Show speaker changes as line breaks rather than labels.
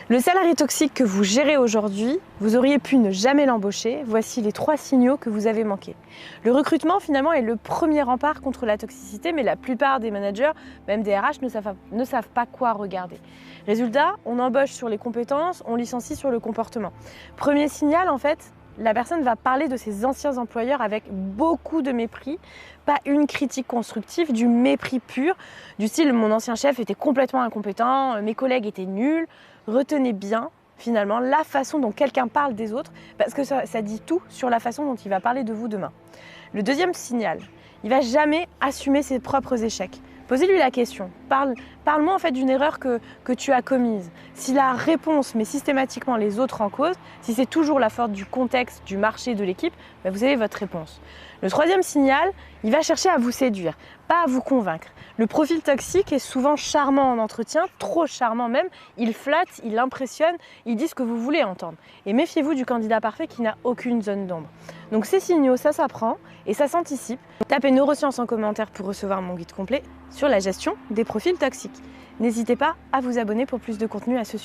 Le salarié toxique que vous gérez aujourd'hui, vous auriez pu ne jamais l'embaucher. Voici les 3 signaux que vous avez manqués. Le recrutement, finalement, est le premier rempart contre la toxicité, mais la plupart des managers, même des RH, ne savent pas quoi regarder. Résultat, on embauche sur les compétences, on licencie sur le comportement. Premier signal, en fait, la personne va parler de ses anciens employeurs avec beaucoup de mépris, pas une critique constructive, du mépris pur, du style « mon ancien chef était complètement incompétent, mes collègues étaient nuls ». Retenez bien, finalement, la façon dont quelqu'un parle des autres, parce que ça dit tout sur la façon dont il va parler de vous demain. Le deuxième signal, il ne va jamais assumer ses propres échecs. Posez-lui la question. Parle-moi en fait d'une erreur que tu as commise. Si la réponse met systématiquement les autres en cause, si c'est toujours la faute du contexte, du marché, de l'équipe, vous avez votre réponse. Le troisième signal, il va chercher à vous séduire, pas à vous convaincre. Le profil toxique est souvent charmant en entretien, trop charmant même. Il flatte, il impressionne, il dit ce que vous voulez entendre. Et méfiez-vous du candidat parfait qui n'a aucune zone d'ombre. Donc ces signaux, ça s'apprend et ça s'anticipe. Tapez neurosciences en commentaire pour recevoir mon guide complet sur la gestion des profils toxiques. N'hésitez pas à vous abonner pour plus de contenu à ce sujet.